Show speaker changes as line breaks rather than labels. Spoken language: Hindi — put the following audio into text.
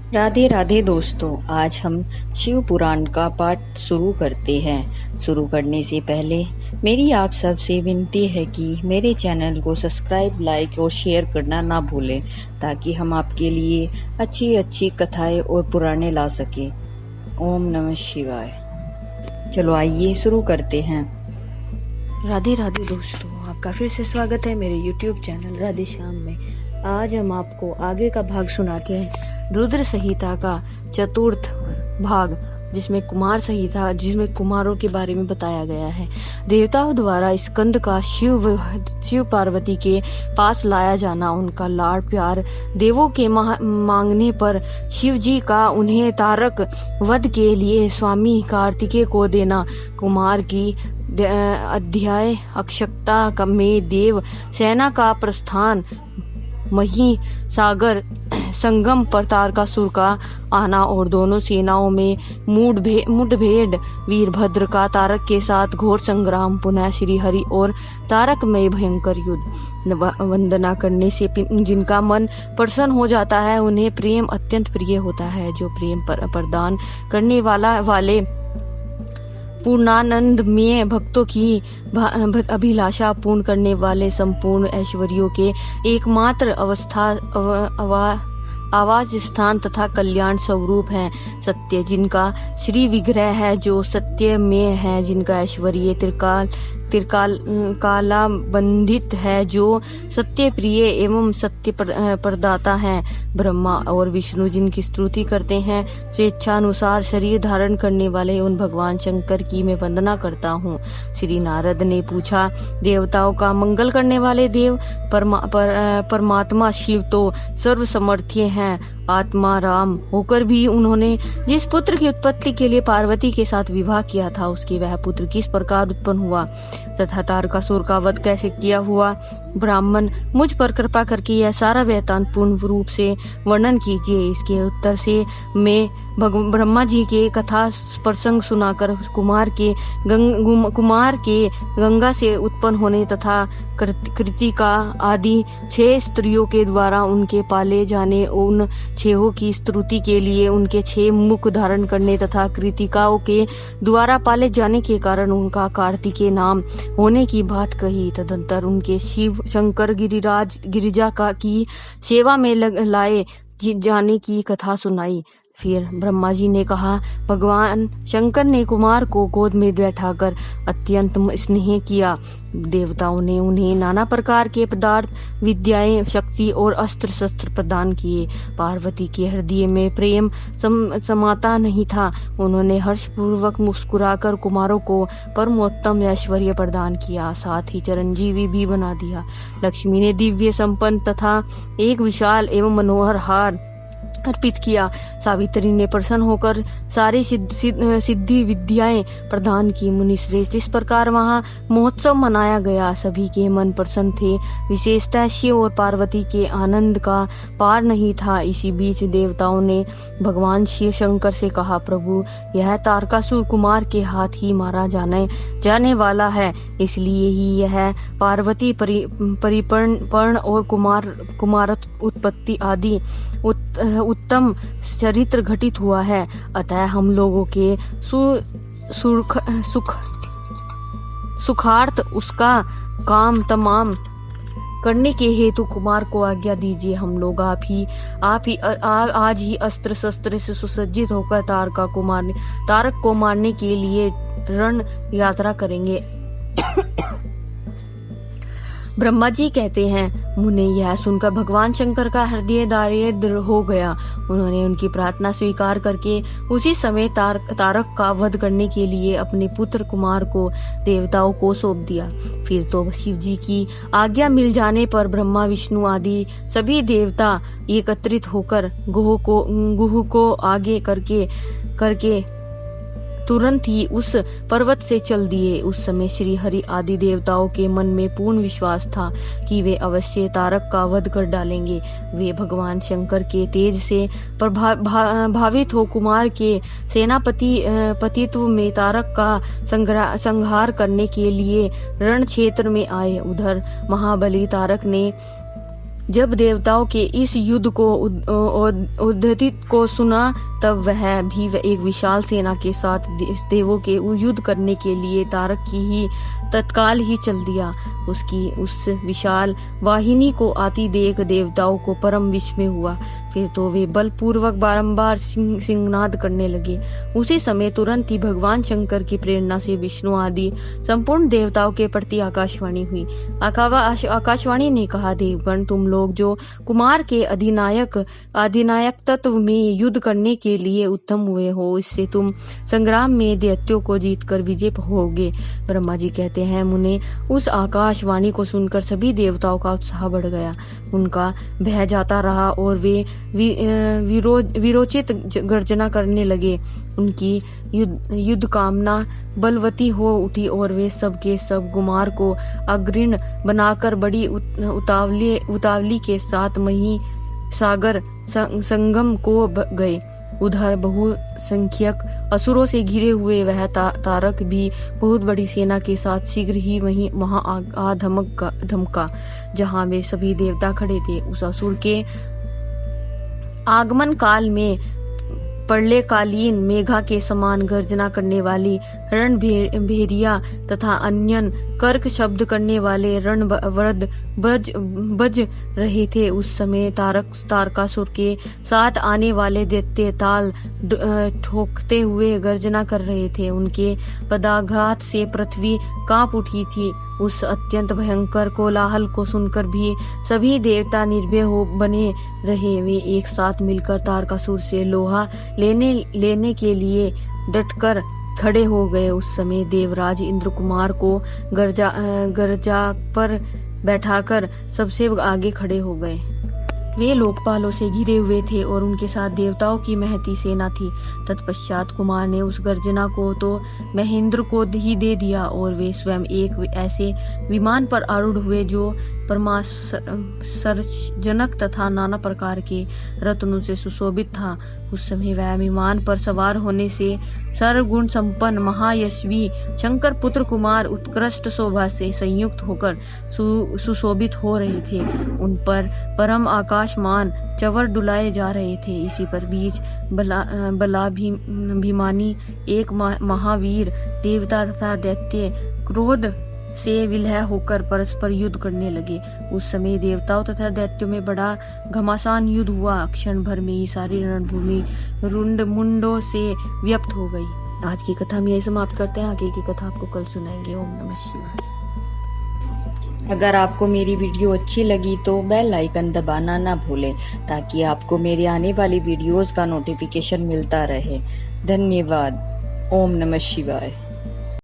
राधे राधे दोस्तों, आज हम शिव पुराण का पाठ शुरू करते हैं। शुरू करने से पहले मेरी आप सबसे विनती है कि मेरे चैनल को सब्सक्राइब, लाइक और शेयर करना ना भूलें, ताकि हम आपके लिए अच्छी अच्छी कथाएं और पुराणे ला सकें। ओम नमः शिवाय। चलो आइए शुरू करते हैं। राधे राधे दोस्तों, आपका फिर से स्वागत है मेरे YouTube चैनल राधे श्याम में। आज हम आपको आगे का भाग सुनाते हैं, रुद्र संहिता का चतुर्थ भाग, जिसमें कुमारों के बारे में बताया गया है। देवताओं द्वारा स्कंद का शिव पार्वती के पास लाया जाना, उनका लाड प्यार, देवों के मांगने पर शिव जी का उन्हें तारक वध के लिए स्वामी कार्तिकेय को देना, कुमार की अध्याय अक्षता में देव सेना का प्रस्थान, मही सागर संगम पर तारकासुर का आना और दोनों सेनाओं में मुठभेड़, वीरभद्र का तारक के साथ घोर संग्राम, पुनः श्री हरि और तारक में भयंकर युद्ध। वंदना करने से जिनका मन प्रसन्न हो जाता है, उन्हें प्रेम अत्यंत प्रिय होता है। जो प्रेम प्रदान करने वाले पूर्णानंदमय भक्तों की अभिलाषा पूर्ण करने वाले, संपूर्ण ऐश्वर्यों के एकमात्र आवास स्थान तथा कल्याण स्वरूप है। सत्य जिनका श्री विग्रह है, जो सत्य में है, जिनका ऐश्वर्य काला बंधित है, जो सत्य प्रिय एवं सत्य प्रदाता है। ब्रह्मा और विष्णु जिनकी स्तुति करते हैं, स्वेच्छानुसार शरीर धारण करने वाले उन भगवान शंकर की मैं वंदना करता हूँ। श्री नारद ने पूछा, देवताओं का मंगल करने वाले देव परमात्मा शिव तो सर्वसमर्थ्य हैं। आत्मा राम होकर भी उन्होंने जिस पुत्र की उत्पत्ति के लिए पार्वती के साथ विवाह किया था, उसके वह पुत्र किस प्रकार उत्पन्न हुआ तथा तारकासुर का वध कैसे किया हुआ। ब्राह्मण, मुझ पर कृपा करके यह सारा वृत्तांत पूर्ण रूप से वर्णन कीजिए। इसके उत्तर से मैं ब्रह्मा जी के कथा प्रसंग सुनाकर कुमार के गंगा से उत्पन्न होने तथा कृतिका आदि 6 स्त्रियों के द्वारा उनके पाले जाने, उन 6 की स्तुति के लिए उनके 6 मुख धारण करने तथा कृतिकाओं के द्वारा पाले जाने के कारण उनका कार्तिकेय नाम होने की बात कही। तदंतर उनके शिव शंकर गिरिजा की सेवा में लाए जाने की कथा सुनाई। फिर ब्रह्मा जी ने कहा, भगवान शंकर ने कुमार को गोद में बैठाकर अत्यंत स्नेह किया। देवताओं ने उन्हें नाना प्रकार के पदार्थ, विद्याएं, शक्ति और अस्त्र शस्त्र प्रदान किए। पार्वती के हृदय में प्रेम समाता नहीं था। उन्होंने हर्षपूर्वक मुस्कुराकर कुमारों को परमोत्तम ऐश्वर्य प्रदान किया, साथ ही चिरंजीवी भी बना दिया। लक्ष्मी ने दिव्य संपन्न तथा एक विशाल एवं मनोहर हार अर्पित किया। सावित्री ने प्रसन्न होकर सारी सिद्धि विद्याएं प्रदान की। मुनि श्रेष्ठ, इस प्रकार वहाँ महोत्सव मनाया गया। सभी के मन प्रसन्न थे, विशेषतः शिव और पार्वती के आनंद का पार नहीं था। इसी बीच देवताओं ने भगवान शिव शंकर से कहा, प्रभु, यह तारकासुर कुमार के हाथ ही मारा जाने वाला है, इसलिए ही यह पार्वती परिपर्ण और कुमार उत्पत्ति आदि उत्तम चरित्र घटित हुआ है। अतः हम लोगों के सुखार्थ उसका काम तमाम करने के हेतु कुमार को आज्ञा दीजिए। हम लोग आज ही अस्त्र शस्त्र से सुसज्जित होकर तारक को मारने के लिए रण यात्रा करेंगे। ब्रह्मा जी कहते हैं, मुने यह सुनकर भगवान शंकर का हृदय दारिद्र हो गया। उन्होंने उनकी प्रार्थना स्वीकार करके उसी समय तारक का वध करने के लिए अपने पुत्र कुमार को देवताओं को सौंप दिया। फिर तो शिव जी की आज्ञा मिल जाने पर ब्रह्मा, विष्णु आदि सभी देवता एकत्रित होकर गुह को आगे करके तुरंत ही उस पर्वत से चल दिए। उस समय श्री हरि आदि देवताओं के मन में पूर्ण विश्वास था कि वे अवश्य तारक का वध कर डालेंगे। वे भगवान शंकर के तेज से भावित हो कुमार के सेनापतित्व में तारक का संहार करने के लिए रण क्षेत्र में आए। उधर महाबली तारक ने जब देवताओं के इस युद्ध को उद्धृत को सुना, तब वह भी एक विशाल सेना के साथ देवों के युद्ध करने के लिए तारक की ही तत्काल ही चल दिया। उसकी उस विशाल वाहिनी को आती देख देवताओं को परम विस्मय हुआ। फिर तो वे बलपूर्वक बारंबार सिंहनाद करने लगे। उसी समय तुरंत ही भगवान शंकर की प्रेरणा से विष्णु आदि संपूर्ण देवताओं के प्रति आकाशवाणी हुई। आकाशवाणी ने कहा, देवगण, तुम लोग जो कुमार के अधिनायक तत्व में युद्ध करने के लिए उत्तम हुए हो, इससे तुम संग्राम में दैत्यों को जीतकर विजय होगे। ब्रह्मा जी कहते हैं, मुने, उस आकाशवाणी को सुनकर सभी देवताओं का उत्साह बढ़ गया। उनका भय जाता रहा और वे विरोचित गर्जना करने लगे। उनकी युद्ध कामना बलवती हो उठी और वे सब के सब कुमार को अग्रणी बनाकर बड़ी उतावली के साथ मही सागर संगम को गए। उधर बहुसंख्यक असुरों से घिरे हुए वह तारक भी बहुत बड़ी सेना के साथ शीघ्र ही वहां धमका जहां वे सभी देवता खड़े थे। उस असुर के आगमन काल में प्रलयकालीन मेघा के समान गर्जना करने वाली रणभेरिया तथा अन्य कर्क शब्द करने वाले रणवृद बज रहे थे। उस समय तारकासुर के साथ आने वाले दैत्य ताल ठोकते हुए गर्जना कर रहे थे। उनके पदाघात से पृथ्वी कांप उठी थी। उस अत्यंत भयंकर कोलाहल को सुनकर भी सभी देवता निर्भय हो बने रहे। वे एक साथ मिलकर तारकासुर से लोहा लेने के लिए डटकर खड़े हो गए। उस समय देवराज इंद्र कुमार को गर्जा पर बैठाकर सबसे आगे खड़े हो गए। वे लोकपालों से घिरे हुए थे और उनके साथ देवताओं की महती सेना थी। तत्पश्चात कुमार ने उस गर्जना को तो महेंद्र को ही दे दिया और वे स्वयं एक ऐसे विमान पर आरूढ़ हुए जो परमाश्चर्यजनक तथा नाना प्रकार के रत्नों से सुशोभित था। उस समय वह विमान पर सवार होने से सर्वगुण संपन्न महायशवी शंकर पुत्र कुमार उत्कृष्ट शोभा से संयुक्त होकर सुशोभित हो रहे थे। उन पर परम आकाशमान चवर डुलाए जा रहे थे। इसी पर बीच बलाभिमानी एक महावीर देवता तथा दैत्य क्रोध से विलय होकर परस्पर युद्ध करने लगे। उस समय देवताओं तथा दैत्यों में बड़ा घमासान युद्ध हुआ। क्षण भर में ही सारी रणभूमि रुंड मुंडों से व्याप्त हो गई। आज की कथा हम यही समाप्त करते हैं। आगे की कथा आपको कल सुनाएंगे। ओम नमः शिवाय। अगर आपको मेरी वीडियो अच्छी लगी तो बेल आइकन दबाना ना भूलें ताकि आपको मेरी आने वाली वीडियोस का नोटिफिकेशन मिलता रहे। धन्यवाद। ओम नमः शिवाय।